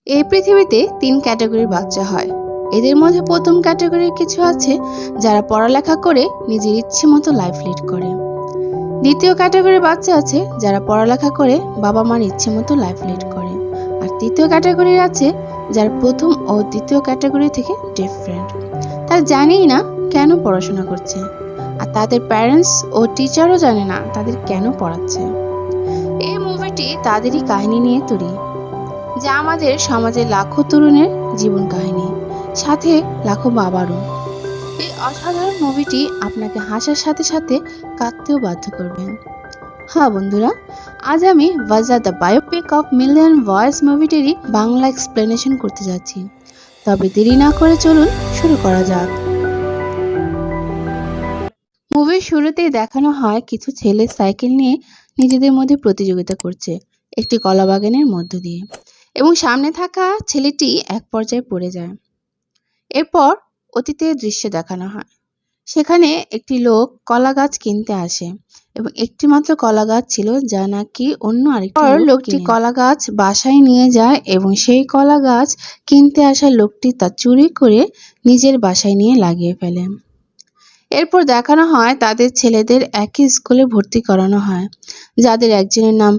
এই পৃথিবীতে ৩ ক্যাটাগরির বাচ্চা হয়। এদের মধ্যে প্রথম ক্যাটাগরির কিছু আছে যারা পড়ালেখা করে নিজের ইচ্ছে মতো লাইফ লিড করে। দ্বিতীয় ক্যাটাগরির বাচ্চা আছে যারা পড়ালেখা করে বাবা মার ইচ্ছে মতো লাইফ লিড করে। আর তৃতীয় ক্যাটাগরির আছে যারা প্রথম ও দ্বিতীয় ক্যাটাগরি থেকে ডিফারেন্ট। তারা জানেই না কেন পড়াশোনা করছে, আর তাদের প্যারেন্টস ও টিচারও জানে না তাদের কেন পড়াচ্ছে। এই মুভিটি তাদেরই কাহিনী নিয়ে তৈরি, যা আমাদের সমাজের লাখো তরুণের জীবন কাহিনী, সাথে লাখো বাবারও। এই অসাধারণ মুভিটি আপনাকে হাসার সাথে সাথে কাঁদতেও বাধ্য করবে। হ্যাঁ বন্ধুরা, আজ আমি ওয়াজা the biopic of million voice মুভিটিরই বাংলা এক্সপ্লেনেশন করতে যাচ্ছি। তবে দেরি না করে চলুন শুরু করা যাক। মুভির শুরুতেই দেখানো হয় কিছু ছেলে সাইকেল নিয়ে নিজেদের মধ্যে প্রতিযোগিতা করছে একটি কলা বাগানের মধ্য দিয়ে, এবং সামনে থাকা ছেলেটি এক পর্যায়ে পড়ে যায়। এরপর অতীতের দৃশ্য দেখানো হয়। সেখানে একটি লোক কলা গাছ কিনতে আসে, এবং একটি মাত্র কলা গাছ ছিল যা নাকি অন্য আরেকটি লোকটি কলা গাছ বাসায় নিয়ে যায়, এবং সেই কলা গাছ কিনতে আসা লোকটি তা চুরি করে নিজের বাসায় নিয়ে লাগিয়ে ফেলে। এরপর দেখানো হয় তাদের ছেলেদের একই স্কুলে ভর্তি করানো হয়, যাদের একজনের নাম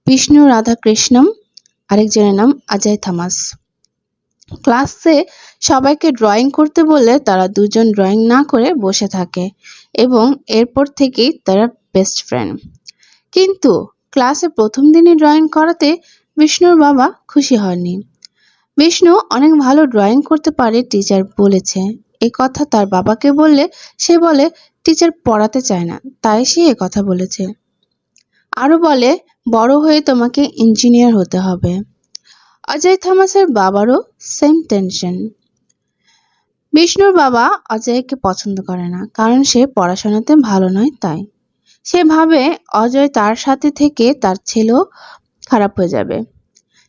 বিষ্ণু রাধাকৃষ্ণম, আরেকজনের নাম অজয় থমাস। ক্লাসে সবাইকে ড্রয়িং করতে বললে তারা দুজন ড্রয়িং না করে বসে থাকে, এবং এরপর থেকেই তারা বেস্ট ফ্রেন্ড। কিন্তু ক্লাসে প্রথম দিনই ড্রয়িং করাতে বিষ্ণুর বাবা খুশি হননি। বিষ্ণু অনেক ভালো ড্রয়িং করতে পারে টিচার বলেছে। এ কথা তার বাবাকে বললে সে বলে টিচার পড়াতে চায় না, তাই সে এ কথা বলেছে। আরো বলে বড় হয়ে তোমাকে ইঞ্জিনিয়ার হতে হবে। অজয় থমাসের বাবারও সেম টেনশন। বিষ্ণুর বাবা অজয়কে পছন্দ করে না, কারণ সে পড়াশোনাতে ভালো নয়। তাই সে ভাবে অজয় তার সাথে থেকে তার ছেলেও খারাপ হয়ে যাবে।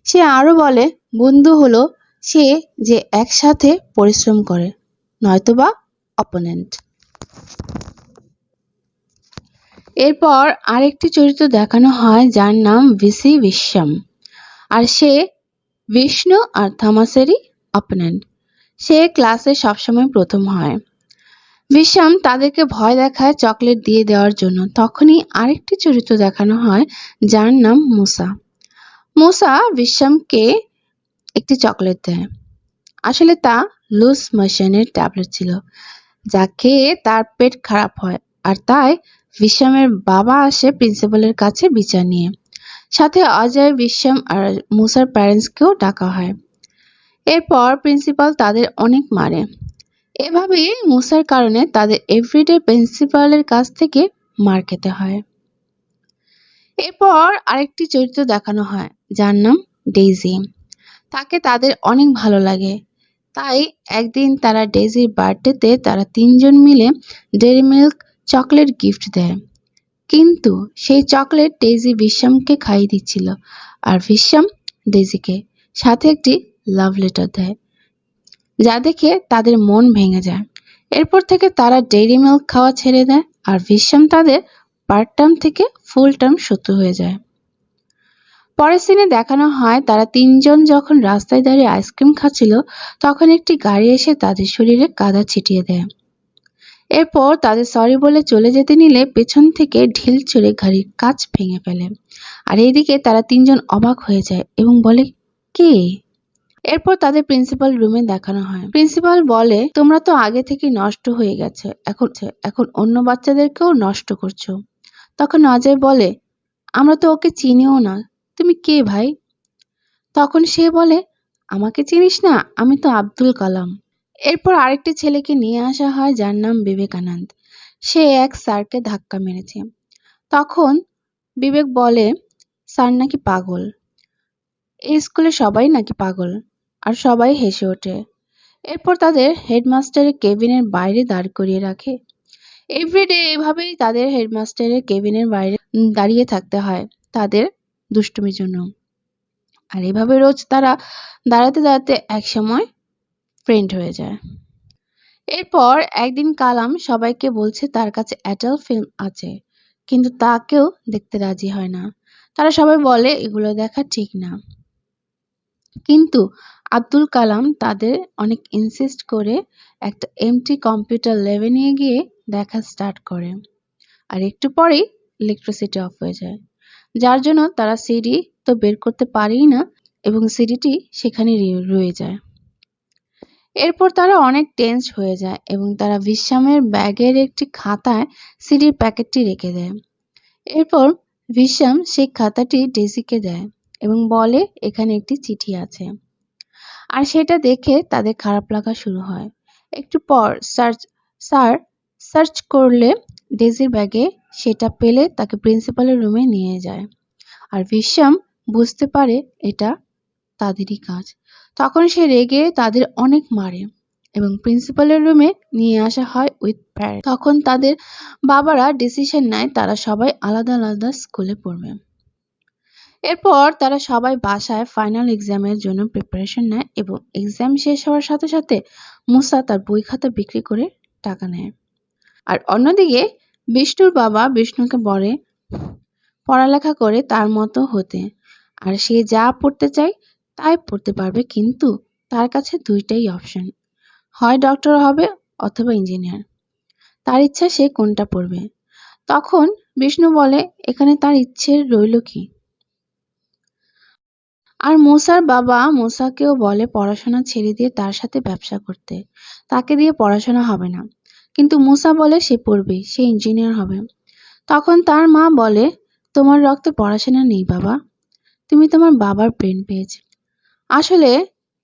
সে আরো বলে বন্ধু হলো সে যে একসাথে পরিশ্রম করে, নয়তোবা অপোনেন্ট। এরপর আরেকটি চরিত্র দেখানো হয় যার নাম ভিসি বিশ্বম, আর সে বিষ্ণু আর থমাসেরই অপোনেন্ট। সে ক্লাসে সবসময় প্রথম হয়। বিশ্বম তাদেরকে ভয় দেখায় চকলেট দিয়ে দেওয়ার জন্য। তখনই আরেকটি চরিত্র দেখানো হয় যার নাম মুসা। মুসা বিশ্বমকে একটি চকলেট দেয়। আসলে তা লুজ মোশনের ট্যাবলেট ছিল, যা খেয়ে তার পেট খারাপ হয়, আর তাই বিশ্বমের বাবা আসে প্রিন্সিপালের কাছে বিচার নিয়ে। সাথে অজয়, বিশ্বম আর মুসার প্যারেন্টসকেও ডাকা হয়। এরপর প্রিন্সিপাল তাদের অনেক মারে। এভাবেই মুসার কারণে তাদের এভরিডে প্রিন্সিপালের কাছ থেকে মার খেতে হয়। এরপর আরেকটি চরিত্র দেখানো হয় যার নাম ডেইজি। তাকে তাদের অনেক ভালো লাগে, তাই একদিন তারা ডেইজির বার্থডেতে তারা তিনজন মিলে ডেইরি মিল্ক চকলেট গিফট দেয়। কিন্তু সেই চকলেট ডেইজি বিশ্বমকে খাইয়ে দিচ্ছিল, আর বিশ্বম ডেইজিকে সাথে একটি লাভ লেটার দেয়, যা দেখে তাদের মন ভেঙে যায়। এরপর থেকে তারা ডেইরি মিল্ক খাওয়া ছেড়ে দেয়, আর বিশ্বম তাদের পার্ট টার্ম থেকে ফুল টার্ম শত্রু হয়ে যায়। পরের সিনে দেখানো হয় তারা তিনজন যখন রাস্তায় দাঁড়িয়ে আইসক্রিম খাচ্ছিল, তখন একটি গাড়ি এসে তাদের শরীরে কাদা ছিটিয়ে দেয়। এরপর তাদের সরি বলে চলে যেতে নিলে পেছন থেকে ঢিল ছুঁড়ে গাড়ির কাঁচ ভেঙে ফেলে, আর এইদিকে তারা তিনজন অবাক হয়ে যায় এবং বলে কে। এরপর তাদের প্রিন্সিপাল রুমে দেখানো হয়। প্রিন্সিপাল বলে তোমরা তো আগে থেকে নষ্ট হয়ে গেছে, এখন অন্য বাচ্চাদেরকেও নষ্ট করছো। তখন অজয় বলে আমরা তো ওকে চিনিও না, তুমি কে ভাই? তখন সে বলে আমাকে চিনিস না, আমি তো আব্দুল কালাম। এরপর আরেকটি ছেলেকে নিয়ে আসা হয় যার নাম বিবেকানন্দ। সে এক স্যারকে ধাক্কা মেরেছে। তখন বিবেক বলে স্যার নাকি পাগল, এই স্কুলে সবাই নাকি পাগল, আর সবাই হেসে ওঠে। এরপর তাদের হেডমাস্টারের কেবিনের বাইরে দাঁড় করিয়ে রাখে। এভরিডে এভাবেই তাদের হেডমাস্টারের কেবিনের বাইরে দাঁড়িয়ে থাকতে হয় তাদের দুষ্টুমির জন্য। আর এভাবে রোজ তারা দাঁড়াতে দাঁড়াতে একসময় ফ্রেন্ড হয়ে যায়। এরপর একদিন কালাম সবাইকে বলছে তার কাছে অ্যাডাল্ট ফিল্ম আছে, কিন্তু তা কেউ দেখতে রাজি হয় না। তারা সবাই বলে এগুলো দেখা ঠিক না। কিন্তু আব্দুল কালাম তাদের অনেক ইনসিস্ট করে একটা এমটি কম্পিউটার ল্যাবে নিয়ে গিয়ে দেখা স্টার্ট করে। আর একটু পরেই ইলেকট্রিসিটি অফ হয়ে যায়, যার জন্য তারা সিডি তো বের করতে পারেই না এবং সিডিটি সেখানে রয়ে যায়। এরপর তারা অনেক টেন্স হয়ে যায় এবং তারা ভিশামের ব্যাগের একটি খাতায় সিডির প্যাকেটটি রেখে দেয়। এরপর ভিশাম সেই খাতাটি ডেসিকে দেয় এবং বলে এখানে একটি চিঠি আছে। আর সেটা দেখে তাদের খারাপ লাগা শুরু হয়। একটু পর স্যার সার্চ করলে ডেজির ব্যাগে সেটা পেলে তাকে প্রিন্সিপালের রুমে নিয়ে যায়। আর ভিশাম বুঝতে পারে এটা তাদেরই কাজ। তখন সে রেগে তাদের অনেক মারে এবং প্রিন্সিপালের রুমে নিয়ে আসা হয় উইথ প্যারেড। তখন তাদের বাবারা ডিসিশন নেয় তারা সবাই আলাদা আলাদা স্কুলে পড়বে। এরপর তারা সবাই বাসায় ফাইনাল এক্সামের জন্য প্রিপারেশন নেয় এবং এক্সাম শেষ হওয়ার সাথে সাথে মুসা তার বই খাতা বিক্রি করে টাকা নেয়। আর অন্যদিকে বিষ্ণুর বাবা বিষ্ণুকে বলে পড়ালেখা করে তার মতো হতে, আর সে যা পড়তে চায় তাই পড়তে পারবে, কিন্তু তার কাছে দুইটাই অপশন, হয় ডক্টর হবে অথবা ইঞ্জিনিয়ার। তার ইচ্ছা সে কোনটা পড়বে। তখন বিষ্ণু বলে এখানে তার ইচ্ছে রইল কি। আর মুসার বাবা মুসাকেও বলে পড়াশোনা ছেড়ে দিয়ে তার সাথে ব্যবসা করতে, তাকে দিয়ে পড়াশোনা হবে না। কিন্তু মুসা বলে সে পড়বে, সে ইঞ্জিনিয়ার হবে। তখন তার মা বলে তোমার রক্তে পড়াশোনা নেই বাবা, তুমি তোমার বাবার ব্রেন পেয়েছ। আসলে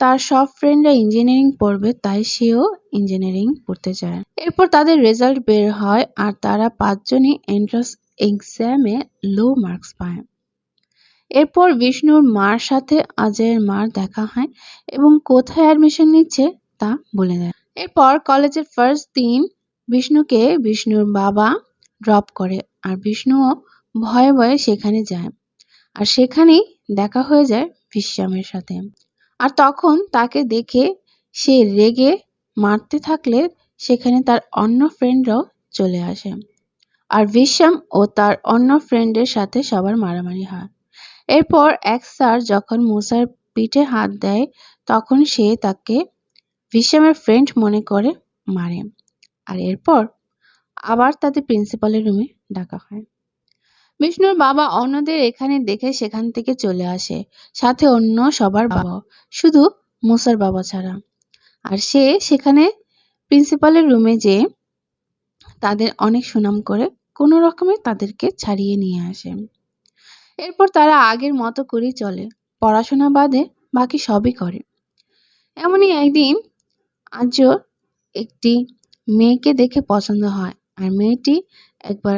তার সব ফ্রেন্ডরা ইঞ্জিনিয়ারিং পড়বে, তাই সেও ইঞ্জিনিয়ারিং পড়তে চায়। এরপর তাদের রেজাল্ট বের হয় আর তারা 5 জনই এন্ট্রান্স এক্সামে লো মার্কস পায়। এরপর বিষ্ণুর মার সাথে অজয়ের মার দেখা হয় এবং কোথায় অ্যাডমিশন নিচ্ছে তা বলে দেয়। এরপর কলেজের ফার্স্ট দিন বিষ্ণুকে বিষ্ণুর বাবা ড্রপ করে আর বিষ্ণুও ভয়ে ভয়ে সেখানে যায়। আর সেখানেই দেখা হয়ে যায় ভিশ্যামের সাথে। আর তখন তাকে দেখে সে রেগে মারতে থাকলে সেখানে তার অন্য ফ্রেন্ডরাও চলে আসে। আর ভিশ্যাম ও তার অন্য ফ্রেন্ডের সাথে সবার মারামারি হয়। এরপর এক স্যার যখন মুসার পিঠে হাত দেয় তখন সে তাকে ভিশ্যামের ফ্রেন্ড মনে করে মারে। আর এরপর আবার তাদের প্রিন্সিপালের রুমে ডাকা হয়। বিষ্ণুর বাবা অন্যদের এখানে দেখে সেখান থেকে চলে আসে, সাথে অন্য সবার বাবাও, শুধু মুসার বাবা ছাড়া। আর সে সেখানে প্রিন্সিপালের রুমে যেয়ে তাদের অনেক সুনাম করে কোনো রকমে তাদেরকে ছাড়িয়ে নিয়ে আসে। এরপর তারা আগের মতো করেই চলে, পড়াশোনা বাদে বাকি সবই করে। এমনই একদিন আর্যর একটি মেয়েকে দেখে পছন্দ হয় আর মেয়েটি একবার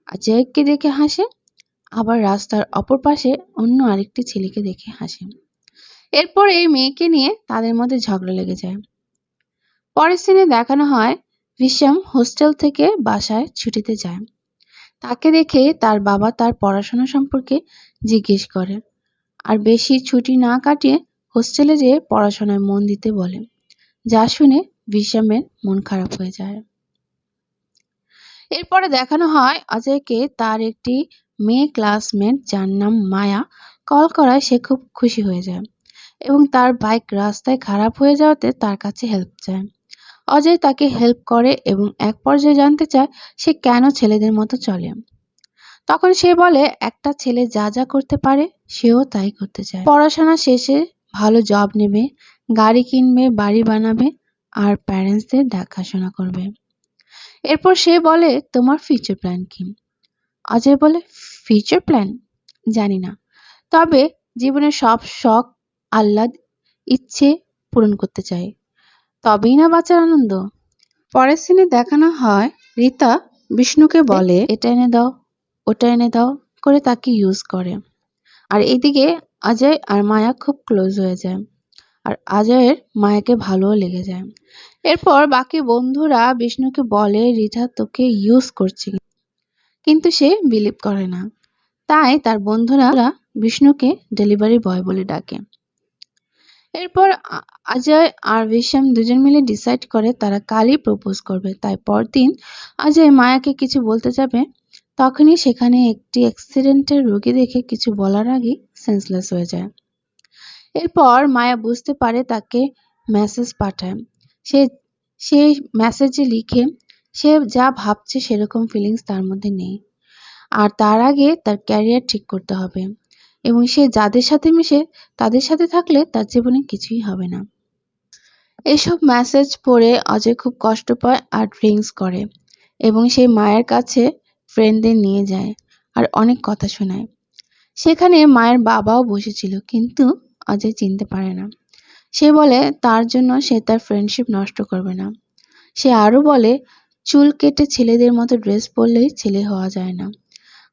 অজয়কে দেখে হাসে, আবার রাস্তার অপর পাশে অন্য আরেকটি ছেলেকে দেখে হাসে। এরপর এই মেয়েকে নিয়ে তাদের মধ্যে ঝগড়া লেগে যায়। পরের সিনে দেখানো হয় ভিশাম হোস্টেল থেকে বাসায় ছুটিতে যায়। তাকে দেখে তার বাবা তার পড়াশোনা সম্পর্কে জিজ্ঞেস করে আর বেশি ছুটি না কাটিয়ে হোস্টেলে যেয়ে পড়াশোনায় মন দিতে বলে, যা শুনে ভিশামের মন খারাপ হয়ে যায়। এরপরে দেখানো হয় অজয়কে তার একটি মেয়ে ক্লাসমেট যার নাম মায়া কল করায় সে খুব খুশি হয়ে যায় এবং তার বাইক রাস্তায় খারাপ হয়ে যাওয়াতে তার কাছে হেল্প চায়। অজয় তাকে হেল্প করে এবং এক পর্যায়ে জানতে চায় সে কেন ছেলেদের মতো চলে। তখন সে বলে একটা ছেলে যা যা করতে পারে সেও তাই করতে চায়। পড়াশোনা শেষে ভালো জব নেবে, গাড়ি কিনবে, বাড়ি বানাবে আর প্যারেন্টসদের দেখাশোনা করবে। এরপর সে বলে তোমার ফিউচার প্ল্যান কি? অজয় বলে ফিউচার প্ল্যান জানি না, তবে জীবনের সব শখ আহ্লাদ ইচ্ছে পূরণ করতে চাই, তবেই না বাঁচার আনন্দ। পরের সিনে দেখানো হয় রীতা বিষ্ণুকে বলে এটা এনে দাও ওটা এনে দাও করে তাকে ইউজ করে। আর এদিকে অজয় আর মায়া খুব ক্লোজ হয়ে যায় আর অজয়ের মায়াকে ভালোও লেগে যায়। এরপর বাকি বন্ধুরা বিষ্ণুকে বলে রিতা তোকে ইউজ করছে, কিন্তু সে বিলিভ করে না। তাই তার বন্ধুরা বিষ্ণুকে ডেলিভারি বয় বলে ডাকে। এরপর অজয় আর ভিশাম দুজন মিলে ডিসাইড করে তারা কালই প্রপোজ করবে। তাই পরদিন অজয় মায়াকে কিছু বলতে যাবে, তখনই সেখানে একটি অ্যাক্সিডেন্টের রোগী দেখে কিছু বলার আগেই সেন্সলেস হয়ে যায়। এরপর মায়া বুঝতে পারে তাকে মেসেজ পাঠায়। সে সে মেসেজে লিখে সে যা ভাবছে সেরকম ফিলিংস তার মধ্যে নেই, আর তার আগে তার ক্যারিয়ার ঠিক করতে হবে এবং সে যাদের সাথে মিশে তাদের সাথে থাকলে তার জীবনে কিছুই হবে না। এসব মেসেজ পড়ে অজয় খুব কষ্ট পায় আর ড্রিঙ্কস করে এবং সে মায়ের কাছে ফ্রেন্ডদের নিয়ে যায় আর অনেক কথা শোনায়। সেখানে মায়ের বাবাও বসেছিল, কিন্তু অজয় চিনতে পারে না। সে বলে তার জন্য সে তার ফ্রেন্ডশিপ নষ্ট করবে না। সে আরো বলে চুল কেটে ছেলেদের মতো ড্রেস পরলেই ছেলে হওয়া যায় না।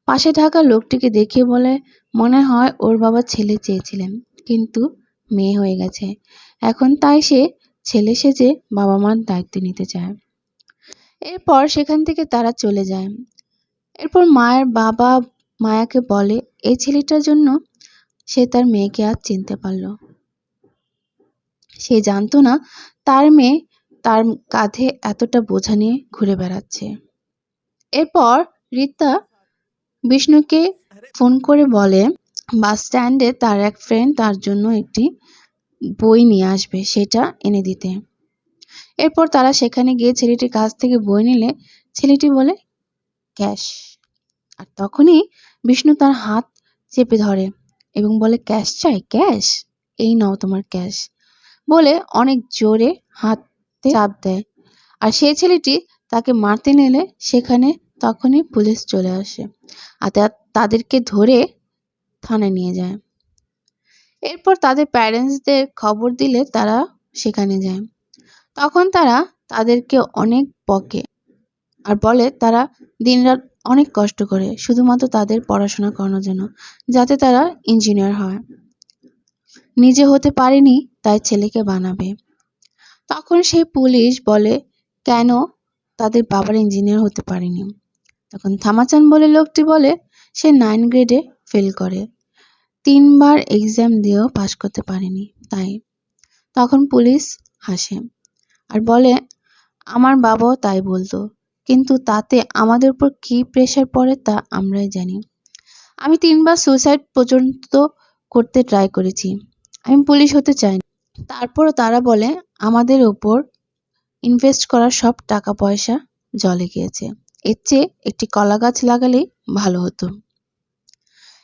পাশে থাকা লোকটিকে দেখে বলে মনে হয় ওর বাবা ছেলে চেয়েছিলেন, কিন্তু মেয়ে হয়ে গেছে এখন, তাই সে ছেলে সেজে বাবা মার দায়িত্ব নিতে চায়। এরপর সেখান থেকে তারা চলে যায়। এরপর মায়ের বাবা মায়াকে বলে এই ছেলেটার জন্য সে তার মেয়েকে আজ চিনতে পারল। সে জানতো না তার মেয়ে তার কাঁধে এতটা বোঝা নিয়ে ঘুরে বেড়াচ্ছে। এরপর রীতা বিষ্ণুকে ফোন করে বলে বাস স্ট্যান্ডে তার এক ফ্রেন্ড তার জন্য একটি বই নিয়ে আসবে, সেটা এনে দিতে। এরপর তারা সেখানে গিয়ে ছেলেটির কাছ থেকে বই নিলে ছেলেটি বলে ক্যাশ। আর তখনই বিষ্ণু তার হাত চেপে ধরে এবং বলে ক্যাশ চাই? ক্যাশ? এই নাও তোমার ক্যাশ, বলে অনেক জোরে হাতে চাপ দেয়। আর সেই ছেলেটি তাকে মারতে নিলে সেখানে তখনই পুলিশ চলে আসে আর তাদেরকে ধরে থানায় নিয়ে যায়। এরপর তাদের প্যারেন্টসদের খবর দিলে তারা সেখানে যায়। তখন তারা তাদেরকে অনেক বকে আর বলে তারা দিনরাত অনেক কষ্ট করে শুধুমাত্র তাদের পড়াশোনা করানোর জন্য, যাতে তারা ইঞ্জিনিয়ার হয়। নিজে হতে পারেনি তাই ছেলেকে বানাবে। তখন সেই পুলিশ বলে কেন তাদের বাবার ইঞ্জিনিয়ার হতে পারেনি। তখন থামাচান বলে লোকটি বলে সে 9 গ্রেডে ফেল করে, 3 বার এক্সাম দিয়েও পাশ করতে পারেনি তাই। তখন পুলিশ হাসে আর বলে আমার বাবাও তাই বলতো, কিন্তু তাতে আমাদের উপর কি প্রেশার পড়ে তা আমরাই জানি। আমি 3 বার সুইসাইড পর্যন্ত করতে ট্রাই করেছি, আমি পুলিশ হতে চাই না। তারপরও তারা বলে আমাদের ওপর ইনভেস্ট করা সব টাকা পয়সা জলে গিয়েছে, এর চেয়ে একটি কলা গাছ লাগালেই ভালো হতো।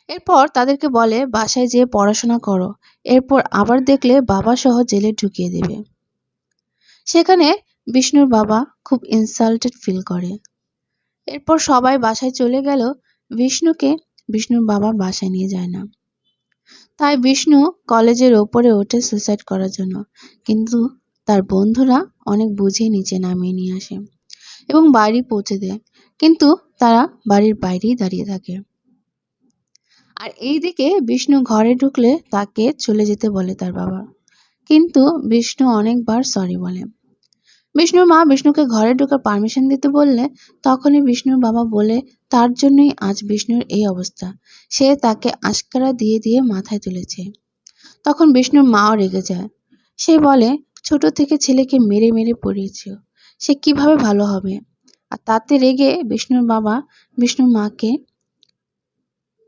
এরপর তাদেরকে বলে বাসায় যেয়ে পড়াশোনা করো, এরপর আবার দেখলে বাবা সহ জেলে ঢুকিয়ে দেবে। সেখানে বিষ্ণুর বাবা খুব ইনসাল্টেড ফিল করে। এরপর সবাই বাসায় চলে গেল, বিষ্ণুকে বিষ্ণুর বাবা বাসায় নিয়ে যায় না। তাই বিষ্ণু কলেজের ওপরে ওঠে সুইসাইড করার জন্য, কিন্তু তার বন্ধুরা অনেক বুঝিয়ে নিচে নামিয়ে নিয়ে আসে এবং বাড়ি পৌঁছে দেয়, কিন্তু তারা বাড়ির বাইরেই দাঁড়িয়ে থাকে। আর এইদিকে বিষ্ণু ঘরে ঢুকলে তাকে চলে যেতে বলে তার বাবা, কিন্তু বিষ্ণু অনেকবার সরি বলে। বিষ্ণুর মা বিষ্ণুকে ঘরে ঢোকার পারমিশন দিতে বললে তখনই বিষ্ণুর বাবা বলে তার জন্যই আজ বিষ্ণুর এই অবস্থা, সে তাকে আশকারা দিয়ে দিয়ে মাথায় তুলেছে। তখন বিষ্ণুর মাও রেগে যায়। সে বলে ছোট থেকে ছেলেকে মেরে মেরে পড়িয়েছ, সে কিভাবে ভালো হবে। আর তাতে রেগে বিষ্ণুর বাবা বিষ্ণুর মাকে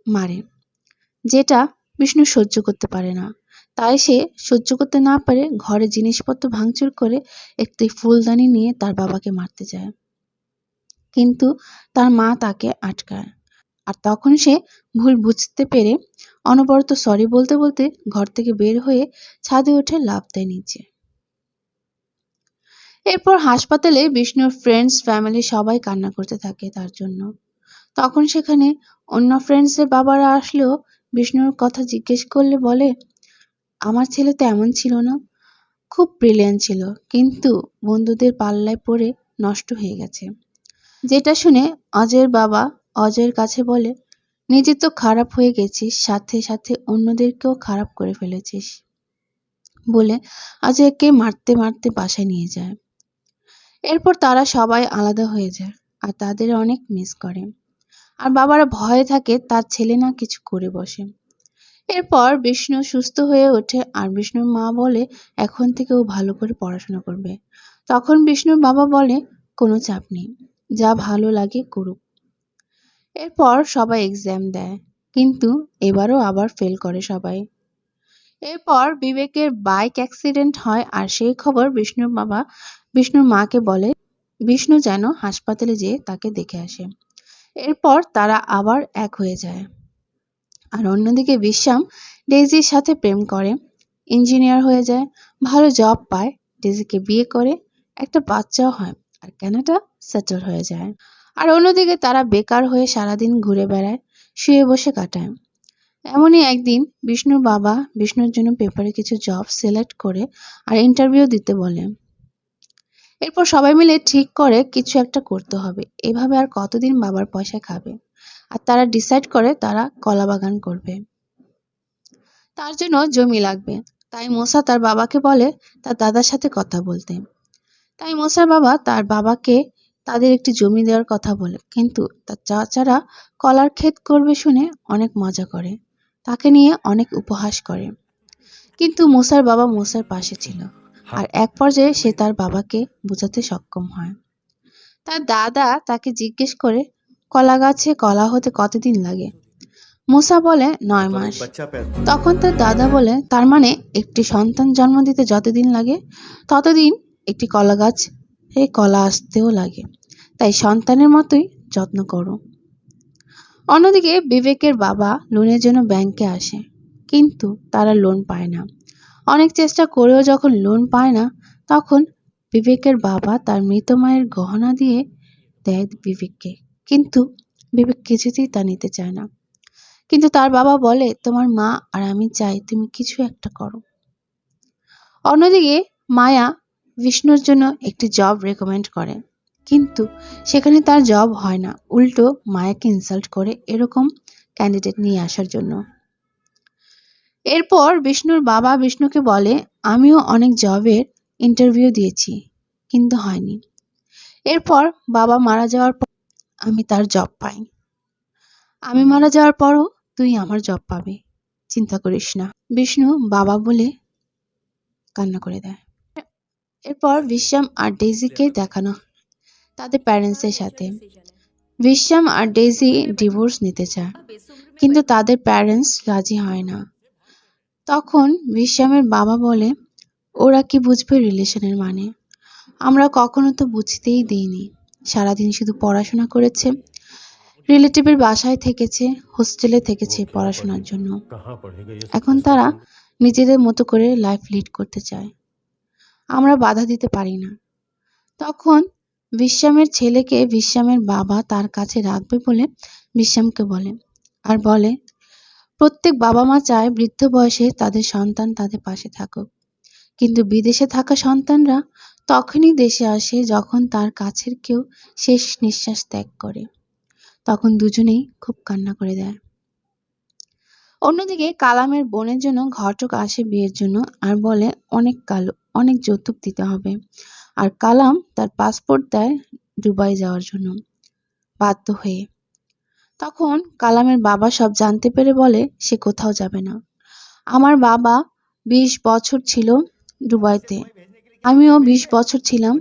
মারে, যেটা বিষ্ণু সহ্য করতে পারে না। তাই সে সহ্য করতে না পারে ঘরে জিনিসপত্র ভাঙচুর করে একটি ফুলদানি নিয়ে তার বাবাকে মারতে যায়, কিন্তু তার মা তাকে আটকায়। আর তখন সে ভুল বুঝতে পেরে অনবরত সরি বলতে বলতে ঘর থেকে বের হয়ে ছাদে উঠে লাফ দেয় নিচে। এরপর হাসপাতালে বিষ্ণুর ফ্রেন্ডস ফ্যামিলি সবাই কান্না করতে থাকে তার জন্য। তখন সেখানে অন্য ফ্রেন্ডসের বাবারা আসলেও বিষ্ণুর কথা জিজ্ঞেস করলে বলে আমার ছেলে তো এমন ছিল না, খুব ব্রিলিয়ান্ট ছিল, কিন্তু বন্ধুদের পাল্লায় পড়ে নষ্ট হয়ে গেছে। যেটা শুনে অজয়ের বাবা অজয়ের কাছে বলে নিজে তো খারাপ হয়ে গেছিস, সাথে সাথে অন্যদেরকেও খারাপ করে ফেলেছিস, বলে অজয়কে মারতে মারতে বাসায় নিয়ে যায়। এরপর তারা সবাই আলাদা হয়ে যায় আর তাদের অনেক মিস করে। আর বাবারা ভয়ে থাকে তার ছেলে না কিছু করে বসে। এরপর বিষ্ণু সুস্থ হয়ে ওঠে আর বিষ্ণুর মা বলে এখন থেকে ও ভালো করে পড়াশোনা করবে। তখন বিষ্ণুর বাবা বলে কোনো চাপ নেই, যা ভালো লাগে করুক। এরপর সবাই এক্সাম দেয়, কিন্তু এবারও আবার ফেল করে সবাই। এরপর বিবেকের বাইক অ্যাক্সিডেন্ট হয় আর সেই খবর বিষ্ণুর মাকে বলে বিষ্ণু যেন হাসপাতালে যেয়ে তাকে দেখে আসে। এরপর তারা আবার এক হয়ে যায়। আর অন্যদিকে বিশ্বাম ডেইজির সাথে প্রেম করে, ইঞ্জিনিয়ার হয়ে যায়, ভালো জব পায়, ডেইজিকে বিয়ে করে, একটা বাচ্চাও হয় আর কানাডা সেটেল হয়ে যায়। আর অন্যদিকে তারা বেকার হয়ে সারাদিন ঘুরে বেড়ায়, শুয়ে বসে কাটায়। এমনই একদিন বিষ্ণুর বাবা বিষ্ণুর জন্য পেপারে কিছু জব সিলেক্ট করে আর ইন্টারভিউ দিতে বলে। এরপর সবাই মিলে ঠিক করে কিছু একটা করতে হবে, এভাবে আর কতদিন বাবার পয়সা খাবে। আর তারা ডিসাইড করে তারা কলা বাগান করবে, তার জন্য জমি লাগবে। তাই মোসা তার বাবাকে বলে তার দাদার সাথে কথা বলতে। তাই মোসার বাবা তার বাবাকে তাদের একটি জমি দেওয়ার কথা বলে, কিন্তু তার চাচারা কলার ক্ষেত করবে শুনে অনেক মজা করে, তাকে নিয়ে অনেক উপহাস করে। কিন্তু মোসার বাবা মোসার পাশে ছিল, আর এক পর্যায়ে সে তার বাবাকে বোঝাতে সক্ষম হয়। তার দাদা তাকে জিজ্ঞেস করে কলা গাছে কলা হতে কতদিন লাগে। মুসা বলে ৯ মাস। তখন তার দাদা বলে তার মানে একটি সন্তান জন্ম দিতে যতদিন লাগে ততদিন একটি কলা গাছ কলা আসতেও লাগে, তাই সন্তানের মতোই যত্ন করো। অন্যদিকে বিবেকের বাবা লোনের জন্য ব্যাংকে আসে, কিন্তু তারা লোন পায় না। অনেক চেষ্টা করেও যখন লোন পায় না, তখন বিবেকের বাবা তার মৃত মায়ের গহনা দিয়ে দেয় বিবেককে, কিন্তু বিবেক কিছুতেই তা নিতে চায় না। কিন্তু তার বাবা বলে তোমার মা আর আমি চাই তুমি কিছু একটা করো। অন্যদিকে মায়া বিষ্ণুর জন্য একটি জব রেকমেন্ড করে, কিন্তু সেখানে তার জব হয় না, উল্টো মায়াকে ইনসাল্ট করে এরকম ক্যান্ডিডেট নিয়ে আসার জন্য। এরপর বিষ্ণুর বাবা বিষ্ণুকে বলে আমিও অনেক জবের ইন্টারভিউ দিয়েছি, কিন্তু হয়নি। এরপর বাবা মারা যাওয়ার পর আমি তার জব পাই। আমি মারা যাওয়ার পরও তুই আমার জব পাবি, চিন্তা করিস না, বিষ্ণু বাবা বলে কান্না করে দেয়। এরপর বিশ্বাম আর ডেইজিকে দেখানো তাদের প্যারেন্টসের সাথে। বিশ্বাম আর ডেইজি ডিভোর্স নিতে চায়, কিন্তু তাদের প্যারেন্টস রাজি হয় না। তখন বিশ্বামের বাবা বলে ওরা কি বুঝবে রিলেশনের মানে, আমরা কখনো তো বুঝতেই দিইনি, সারাদিন শুধু পড়াশোনা করেছে, রিলেটিভের বাসায় থেকেছে, হোস্টেলে থেকেছে পড়াশোনার জন্য। এখন তারা নিজেদের মতো করে লাইফ লিড করতে চায়, আমরা বাধা দিতে পারি না। তখন বিশ্বামের ছেলেকে বিশ্বামের বাবা তার কাছে রাখবে বলে বিশ্বামকে বলে, আর বলে প্রত্যেক বাবা মা চায় বৃদ্ধ বয়সে তাদের সন্তান তাদের পাশে থাকুক, কিন্তু বিদেশে থাকা সন্তানরা তখনই দেশে আসে যখন তার কাছের কেউ শেষ নিঃশ্বাস ত্যাগ করে। তখন দুজনেই খুব কান্না করে দেয়। অন্যদিকে কালামের বোনের জন্য ঘটক আসে বিয়ের জন্য আর বলে অনেক যৌতুক দিতে হবে, আর কালাম তার পাসপোর্ট দেয় দুবাই যাওয়ার জন্য বাধ্য হয়ে। তখন কালামের বাবা সব জানতে পেরে বলে সে কোথাও যাবে না। আমার বাবা 20 বছর ছিল দুবাইতে, আমিও 20 বছর ছিলাম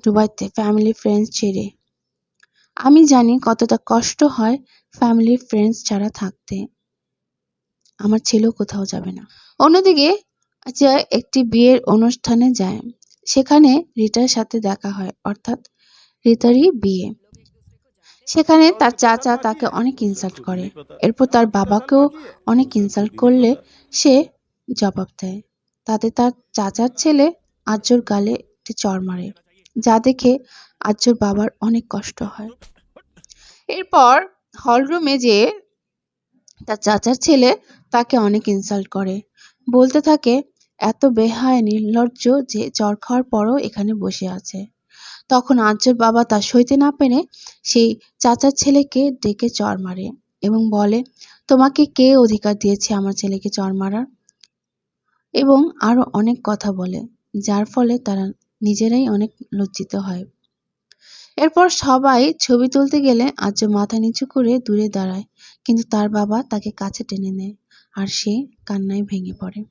দুবাইতে ফ্যামিলি ফ্রেন্ডস ছেড়ে। আমি জানি কতটা কষ্ট হয় ফ্যামিলি ফ্রেন্ডস ছাড়া থাকতে, আমার ছেলেও কোথাও যাবে না। অন্যদিকে একটি বিয়ের অনুষ্ঠানে যায়, সেখানে রিতার সাথে দেখা হয়, অর্থাৎ রিতারই বিয়ে। সেখানে তার চাচা তাকে অনেক ইনসাল্ট করে, এরপর তার বাবাকেও অনেক ইনসাল্ট করলে সে জবাব দেয়। তাতে তার চাচার ছেলে আর্যর গালে একটি চড় মারে, যা দেখে আর্যর বাবার অনেক কষ্ট হয়। এরপর হলরুমে যেয়ে তার চাচার ছেলে তাকে অনেক ইনসাল্ট করে, বলতে থাকে এত বেহায় নির্লজ্জ যে চড় খাওয়ার পরও এখানে বসে আছে। তখন আর্যর বাবা তা সইতে না পেরে সেই চাচার ছেলেকে ডেকে চড় মারে এবং বলে তোমাকে কে অধিকার দিয়েছে আমার ছেলেকে চড় মারার, এবং আরো অনেক কথা বলে, যার ফলে তারা নিজেরাই অনেক লজ্জিত হয়। এরপর সবাই ছবি তুলতে গেলে আর্য মাথা নিচু করে দূরে দাঁড়ায়, কিন্তু তার বাবা তাকে কাছে টেনে নেয় আর সে কান্নায় ভেঙে পড়ে।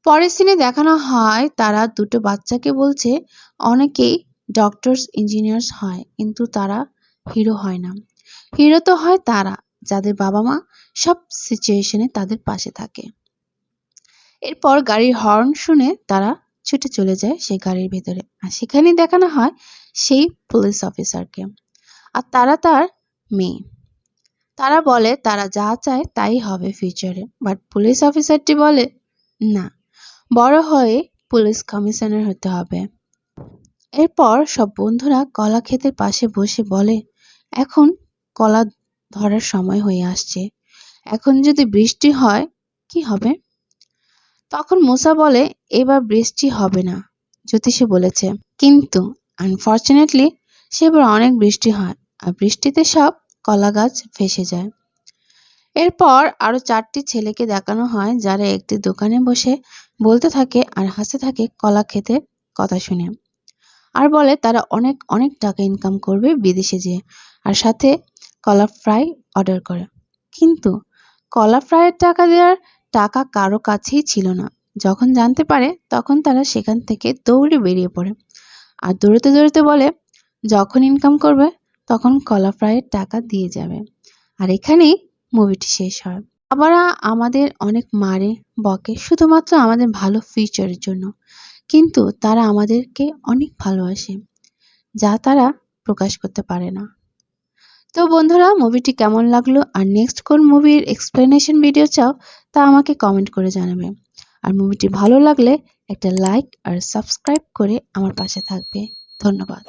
পরের সিনে দেখানো হয় তারা দুটো বাচ্চাকে বলছে অনেকেই ডক্টরস ইঞ্জিনিয়ার্স হয়, কিন্তু তারা হিরো হয় না। হিরো তো হয় তারা যাদের বাবা মা সব সিচুয়েশনে তাদের পাশে থাকে। এরপর গাড়ির হর্ন শুনে তারা ছুটে চলে যায় সেই গাড়ির ভেতরে, আর সেখানেই দেখানো হয় সেই পুলিশ অফিসারকে, আর তারা তার মেয়ে। তারা বলে তারা যা চায় তাই হবে ফিউচারে, বাট পুলিশ অফিসারটি বলে না, বড় হয়ে পুলিশ কমিশনার হতে হবে। এরপর সব বন্ধুরা কলা ক্ষেতের পাশে বসে বলে, এখন কলা ধরার সময় হয়ে আসছে, এখন যদি বৃষ্টি হয় কি হবে? তখন মুসা বলে, এবার বৃষ্টি হবে না, জ্যোতিষী বলেছে। কিন্তু আনফরচুনেটলি সেবার অনেক বৃষ্টি হয়, আর বৃষ্টিতে সব কলা গাছ ভেসে যায়। এরপর আরো 4টি ছেলেকে দেখানো হয় যারা একটি দোকানে বসে বলতে থাকে আর হাসতে থাকে কলা খেতে কথা শুনে, আর বলে তারা অনেক অনেক টাকা ইনকাম করবে বিদেশে যেয়ে, আর সাথে কলা ফ্রাই অর্ডার করে। কিন্তু কলা ফ্রাইয়ের টাকা দেওয়ার টাকা কারো কাছেই ছিল না। যখন জানতে পারে তখন তারা সেখান থেকে দৌড়ে বেরিয়ে পড়ে, আর দৌড়তে দৌড়তে বলে যখন ইনকাম করবে তখন কলা ফ্রাইয়ের টাকা দিয়ে যাবে। আর এখানেই মুভিটি শেষ হয়। বাবারা আমাদের অনেক মারে, বকে শুধুমাত্র আমাদের ভালো ফিউচারের জন্য, কিন্তু তারা আমাদেরকে অনেক ভালোবাসে, যা তারা প্রকাশ করতে পারে না। তো বন্ধুরা, মুভিটি কেমন লাগলো আর নেক্সট কোন মুভির এক্সপ্লেনেশন ভিডিও চাও তা আমাকে কমেন্ট করে জানাবে। আর মুভিটি ভালো লাগলে একটা লাইক আর সাবস্ক্রাইব করে আমার পাশে থাকবে। ধন্যবাদ।